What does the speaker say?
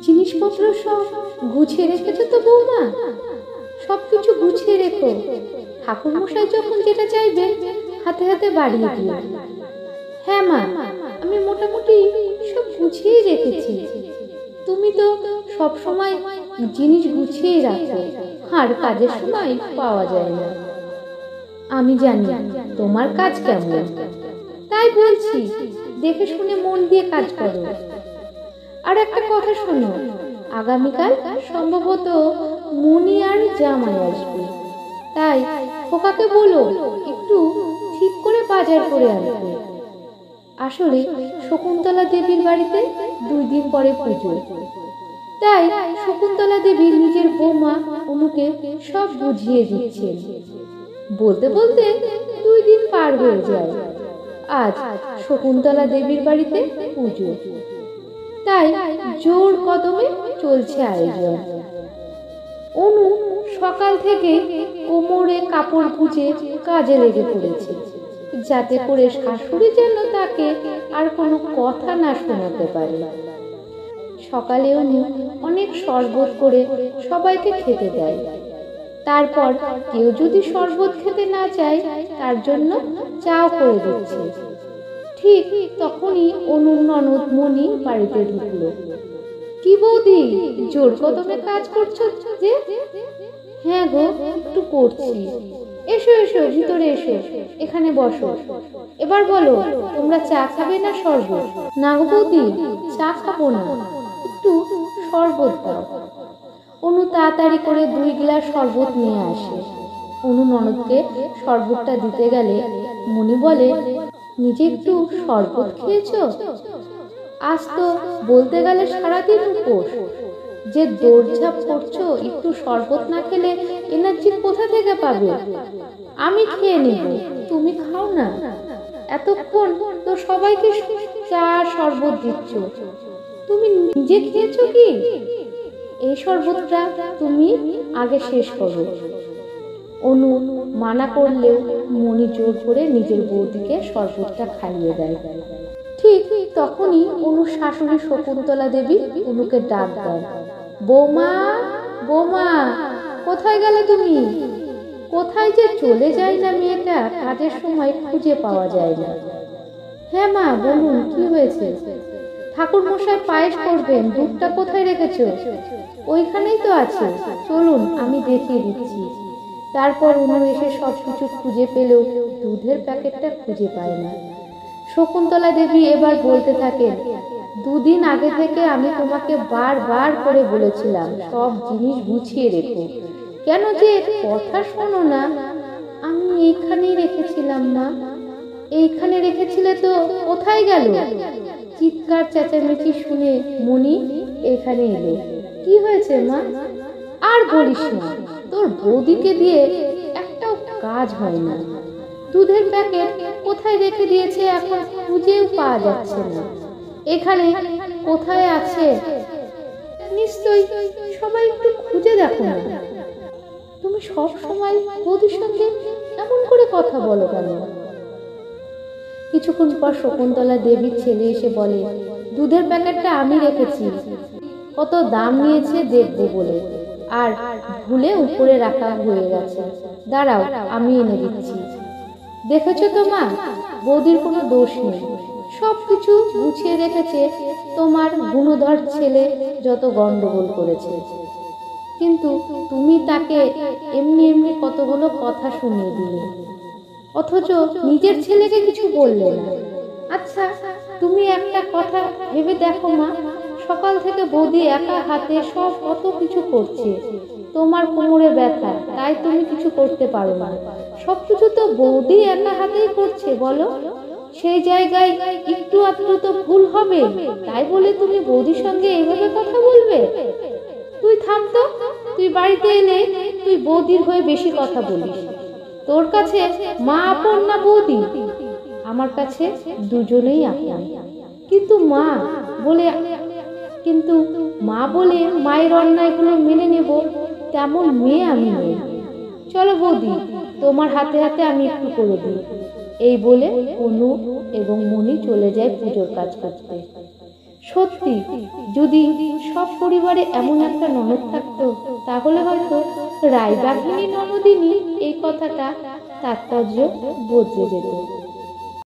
জিনিসপত্র সব গুছিয়ে রেখেছো তো বৌমা? সবকিছু গুছিয়ে রেখো, ঠাকুর মশাই যখন যেটা চাইবেন হাতে হাতে বাড়িয়ে দিও। হ্যাঁ মা, আমি মোটামুটি সব গুছিয়ে রেখেছি। তুমি তো সব সময় জিনিস গুছিয়ে রাখো, আর কাজের সময় পাওয়া যায় না। আমি জানি তোমার কাজ কেমন, তাই বলছি দেখে শুনে মন দিয়ে কাজ করো। আর একটা কথা শোনো, আগামীকাল সম্ভবত মুনি আর জামাই আসবে, তাই খোকাকে বলো একটু ঠিক করে বাজার করে আনতে। আসলে শকুন্তলা দেবীর বাড়িতে 2 দিন পরে পুজো, তাই শকুন্তলা দেবী নিজের বৌমা অনুকে সব বুঝিয়ে দিচ্ছেন। বলতে বলতে 2 দিন পার হয়ে যায়। আজ শকুন্তলা দেবীর বাড়িতে পুজো, তাই জোর কদমে চলছে আয়োজন। অনু সকাল থেকে কোমরে কাপড় গুজে কাজে লেগে পড়েছে, যাতে করে শাশুড়ি যেন তাকে আর কোনো কথা না শোনাতে পারে। সকালে অনু অনেক শরবত করে সবাইকে খেতে দেয়। তারপর কেউ যদি শরবত খেতে না চায় তার জন্য চাও করে দিচ্ছে। ঠিক তখনই অনুর ননদ মণি বাড়িতে ঢুকলো। কি বৌদি, জোর কদমে কাজ করছো যে? হ্যাঁ গো, একটু করছি। এসো এসো, ভিতরে এসো, এখানে বসো। এবার বলো, তোমরা চা খাবে না শরবত? না গো বৌদি, চা খাবো না, একটু শরবত দাও। অনু তাড়াতাড়ি করে 2 গ্লাস শরবত নিয়ে আসে। অনু ননদকে শরবতটা দিতে গেলে মণি বলে, নিজে একটু শরবত খেয়েছো? আজ তো বলতে গেলে সারাদিন উপোস, যে দৌড়ঝাঁপ করছো, একটু শরবত না খেলে এনার্জি কোথা থেকে পাবে? আমি খেয়ে নেব, তুমি খাও না। এতক্ষণ তো সবাইকে চা শরবত দিচ্ছ, তুমি নিজে খেয়েছো কি? এই শরবতটা তুমি আগে শেষ করো। অনু মানা করলেও মণি জোর করে নিজের বৌদিকে শরবতটা খাইয়ে দেয়। ঠিক তখনই অনুর শাশুড়ি শকুন্তলা দেবী অনুকে ডাক দেন। বৌমা, বৌমা, কোথায় গেলে তুমি? কোথায় যে চলে যায় না মেয়েটা, কাজের সময় খুঁজে পাওয়া যায় না। হ্যাঁ মা, বলুন কি হয়েছে? ঠাকুর মশাই পায়েস করবেন, দুধটা কোথায় রেখেছো? ওইখানেই তো আছে, চলুন আমি দেখিয়ে দিচ্ছি। তারপর অনু এসে সবকিছু খুঁজে পেলেও দুধের প্যাকেটটা খুঁজে পায় না। শকুন্তলা দেবী এবার বলতে থাকেন, 2 দিন আগে থেকে আমি তোমাকে বারবার করে বলেছিলাম সব জিনিস গুছিয়ে রেখো, কেন যে কথা শোনো না? আমি এইখানেই রেখেছিলাম মা। এইখানে রেখেছিলে তো কোথায় গেল? চিৎকার চেঁচামেচি শুনে মণি এখানে এলো। কি হয়েছে মা? আর বলিস না, তোর বৌদিকে দিয়ে একটাও কাজ হয় না। দুধের প্যাকেট কোথায় রেখে দিয়েছে এখন খুঁজেও পাওয়া যাচ্ছে না। এখানে কোথায় আছে? নিশ্চয়ই সবাই একটু খুঁজে দেখো না। তুমি সব সময় বৌদির সঙ্গে এমন করে কথা বলো কেন? কিছুক্ষণ পর শকুন্তলা দেবীর ছেলে এসে বলে, দুধের প্যাকেটটা আমি রেখেছি, কত দাম নিয়েছে দেখবো বলে, আর ভুলে উপরে রাখা হয়ে গেছে। দাঁড়াও, আমি এনে দিচ্ছি। দেখেছো তো মা, বৌদির কোনো দোষ নেই, সবকিছু গুছিয়ে রেখেছে। তোমার গুণধর ছেলে যত গন্ডগোল করেছে, কিন্তু তুমি তাকে এমনি এমনি কতগুলো কথা শুনিয়ে দিলে, অথচ নিজের ছেলেকে কিছু বললে না। আচ্ছা, তুমি একটা কথা ভেবে দেখো মা, সকাল থেকে বৌদি একা হাতে সব কত কিছু করছে। তোমার কোমরে ব্যথা, তাই তুমি কিছু করতে পারো না। সবকিছু তো বৌদি একা হাতেই করছে বলো। সেই জায়গায় একটু আধটু তো ভুল হবে, তাই বলে তুমি বৌদির সঙ্গে এইভাবে কথা বলবে? তুই থাম তো, তুই বাড়িতে এলে তুই বৌদির হয়ে বেশি কথা বলিস। তোর কাছে মা আপন না বৌদি? আমার কাছে দুজনেই আপন, কিন্তু মা বলে মায়ের অন্যায়গুলো মেনে নেব তেমন মেয়ে আমি নই। চলো বৌদি, তোমার হাতে হাতে আমি একটু করে দিই। এই বলে অনু এবং মণি চলে যায় পুজোর কাজ করতে। সত্যি যদি সব পরিবারে এমন একটা ননদ থাকতো তাহলে হয়তো রায়বাঘিনী ননদিনী এই কথাটা তাৎপর্য বদলে যেত।